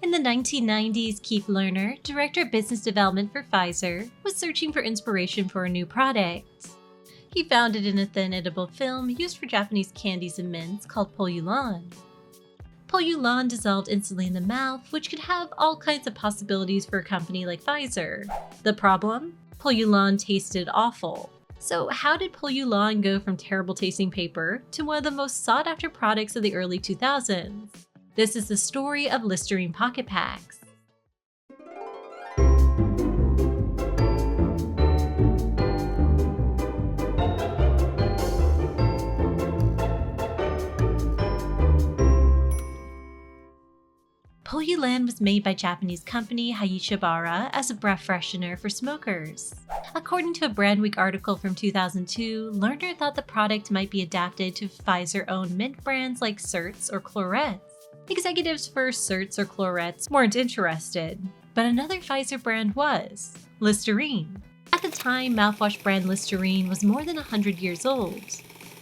In the 1990s, Keith Lerner, Director of Business Development for Pfizer, was searching for inspiration for a new product. He found it in a thin edible film used for Japanese candies and mints called Polyulan. Polyulan dissolved instantly in the mouth, which could have all kinds of possibilities for a company like Pfizer. The problem? Polyulan tasted awful. So how did Polyulan go from terrible tasting paper to one of the most sought after products of the early 2000s? This is the story of Listerine PocketPaks. Polyulan was made by Japanese company Hayashibara as a breath freshener for smokers. According to a Brand Week article from 2002, Lerner thought the product might be adapted to Pfizer-owned mint brands like Certs or Clorettes. Executives for Certs or Clorettes weren't interested, but another Pfizer brand was, Listerine. At the time, mouthwash brand Listerine was more than 100 years old.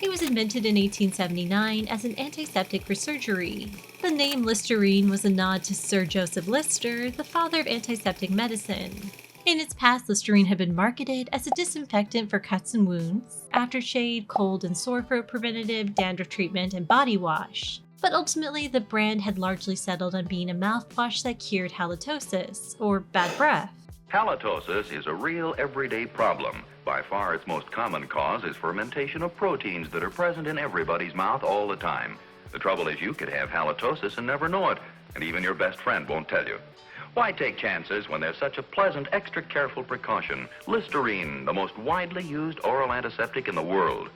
It was invented in 1879 as an antiseptic for surgery. The name Listerine was a nod to Sir Joseph Lister, the father of antiseptic medicine. In its past, Listerine had been marketed as a disinfectant for cuts and wounds, aftershave, cold and sore throat preventative, dandruff treatment, and body wash. But ultimately, the brand had largely settled on being a mouthwash that cured halitosis, or bad breath. Halitosis is a real everyday problem. By far its most common cause is fermentation of proteins that are present in everybody's mouth all the time. The trouble is you could have halitosis and never know it, and even your best friend won't tell you. Why take chances when there's such a pleasant, extra careful precaution? Listerine, the most widely used oral antiseptic in the world.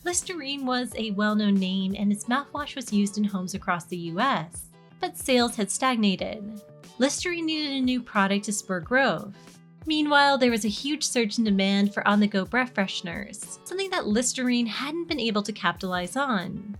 Listerine was a well-known name and its mouthwash was used in homes across the US, but sales had stagnated. Listerine needed a new product to spur growth. Meanwhile, there was a huge surge in demand for on-the-go breath fresheners, something that Listerine hadn't been able to capitalize on.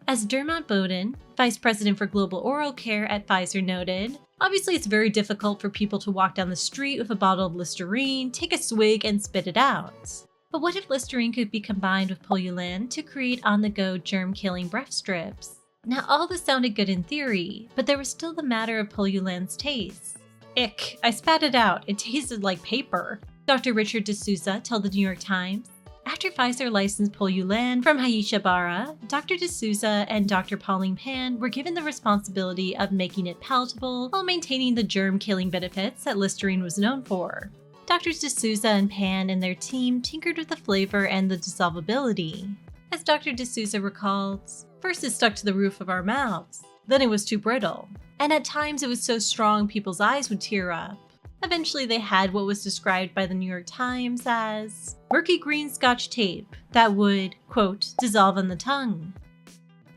As Dermot Boden, Vice President for Global Oral Care at Pfizer noted, obviously it's very difficult for people to walk down the street with a bottle of Listerine, take a swig, and spit it out. But what if Listerine could be combined with Polyulan to create on-the-go germ-killing breath strips? Now all this sounded good in theory, but there was still the matter of Polyulan's taste. Ick, I spat it out, it tasted like paper, Dr. Richard D'Souza told the New York Times. After Pfizer licensed Polyulan from Hayashibara, Dr. D'Souza and Dr. Pauline Pan were given the responsibility of making it palatable while maintaining the germ-killing benefits that Listerine was known for. Drs. D'Souza and Pan and their team tinkered with the flavor and the dissolvability. As Dr. D'Souza recalled, first it stuck to the roof of our mouths, then it was too brittle, and at times it was so strong people's eyes would tear up. Eventually they had what was described by the New York Times as murky green scotch tape that would, quote, dissolve on the tongue.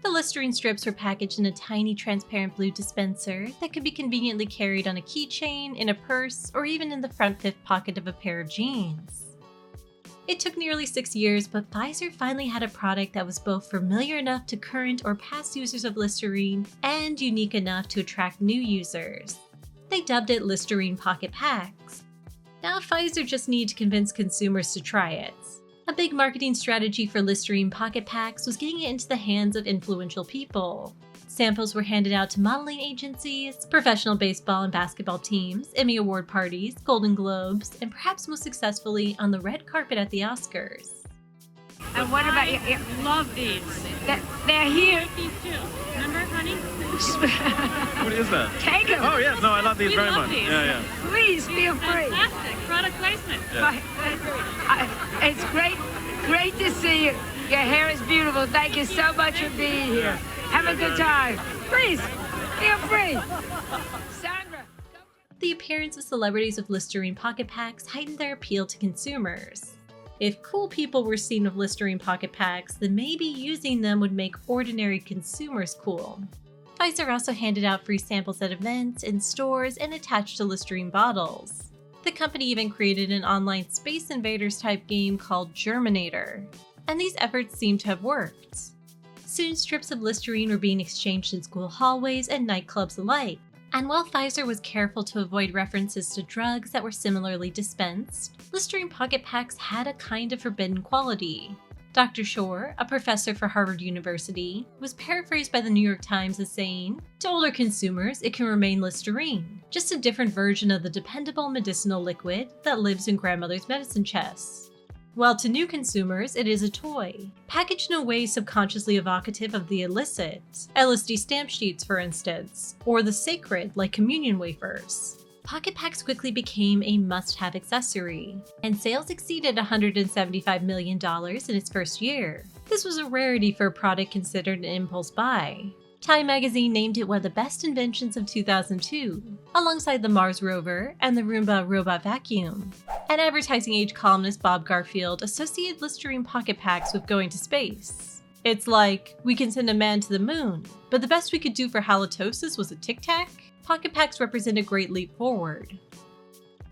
The Listerine strips were packaged in a tiny transparent blue dispenser that could be conveniently carried on a keychain, in a purse, or even in the front fifth pocket of a pair of jeans. It took nearly 6 years, but Pfizer finally had a product that was both familiar enough to current or past users of Listerine and unique enough to attract new users. They dubbed it Listerine PocketPaks. Now Pfizer just needed to convince consumers to try it. A big marketing strategy for Listerine PocketPaks was getting it into the hands of influential people. Samples were handed out to modeling agencies, professional baseball and basketball teams, Emmy Award parties, Golden Globes, and perhaps most successfully on the red carpet at the Oscars. And what about you? I love these. They're here. I like these too. Remember, honey? What is that? Take them. Oh, yes. No, I love these We very love much. these. Yeah. Please feel free. Fantastic. Product placement. Yeah. It's great to see you. Your hair is beautiful. Thank you so much for being here. Have a good time. Please, feel free. Sandra. The appearance of celebrities with Listerine PocketPaks heightened their appeal to consumers. If cool people were seen with Listerine PocketPaks, then maybe using them would make ordinary consumers cool. Pfizer also handed out free samples at events, in stores, and attached to Listerine bottles. The company even created an online Space Invaders type game called Germinator, and these efforts seem to have worked. Soon strips of Listerine were being exchanged in school hallways and nightclubs alike. And while Pfizer was careful to avoid references to drugs that were similarly dispensed, Listerine PocketPaks had a kind of forbidden quality. Dr. Shore, a professor for Harvard University, was paraphrased by the New York Times as saying, "To older consumers, it can remain Listerine, just a different version of the dependable medicinal liquid that lives in grandmother's medicine chest. While to new consumers, it is a toy, packaged in a way subconsciously evocative of the illicit, LSD stamp sheets for instance, or the sacred like communion wafers." PocketPaks quickly became a must-have accessory, and sales exceeded $175 million in its first year. This was a rarity for a product considered an impulse buy. Time magazine named it one of the best inventions of 2002, alongside the Mars rover and the Roomba robot vacuum. And advertising age columnist Bob Garfield associated Listerine PocketPaks with going to space. It's like, we can send a man to the moon, but the best we could do for halitosis was a Tic Tac? PocketPaks represent a great leap forward.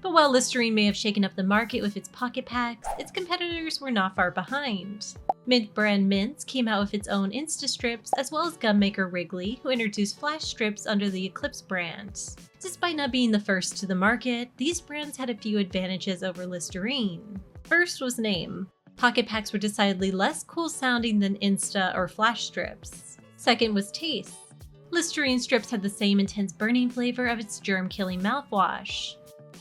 But while Listerine may have shaken up the market with its PocketPaks, its competitors were not far behind. Mint brand Mints came out with its own Insta strips, as well as gum maker Wrigley, who introduced flash strips under the Eclipse brand. Despite not being the first to the market, these brands had a few advantages over Listerine. First was name. PocketPaks were decidedly less cool sounding than Insta or flash strips. Second was taste. Listerine strips had the same intense burning flavor of its germ-killing mouthwash.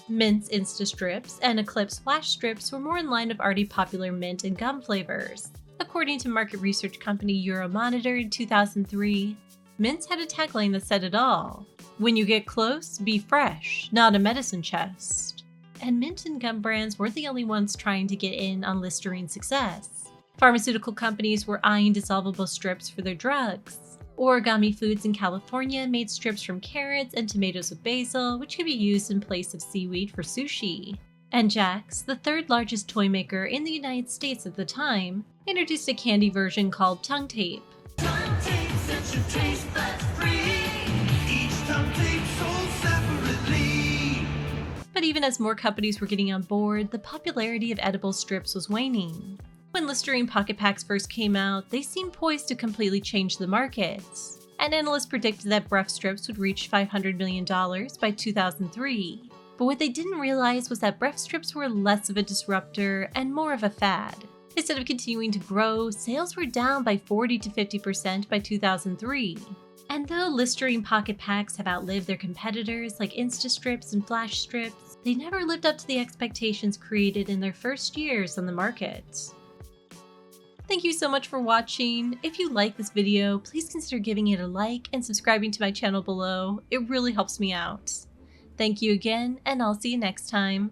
Mint's Insta strips and Eclipse flash strips were more in line with already popular mint and gum flavors. According to market research company Euromonitor in 2003, Mint's had a tagline that said it all. "When you get close, be fresh, not a medicine chest." And mint and gum brands weren't the only ones trying to get in on Listerine's success. Pharmaceutical companies were eyeing dissolvable strips for their drugs. Origami Foods in California made strips from carrots and tomatoes with basil, which could be used in place of seaweed for sushi. And Jack's, the third largest toy maker in the United States at the time, introduced a candy version called Tongue Tape. Tongue tape sets your taste buds free. Each tongue tape sold separately. But even as more companies were getting on board, the popularity of edible strips was waning. When Listerine PocketPaks first came out, they seemed poised to completely change the market. And analysts predicted that breath strips would reach $500 million by 2003. But what they didn't realize was that breath strips were less of a disruptor and more of a fad. Instead of continuing to grow, sales were down by 40 to 50% by 2003. And though Listerine PocketPaks have outlived their competitors like Insta strips and flash strips, they never lived up to the expectations created in their first years on the market. Thank you so much for watching. If you like this video, please consider giving it a like and subscribing to my channel below. It really helps me out. Thank you again, and I'll see you next time.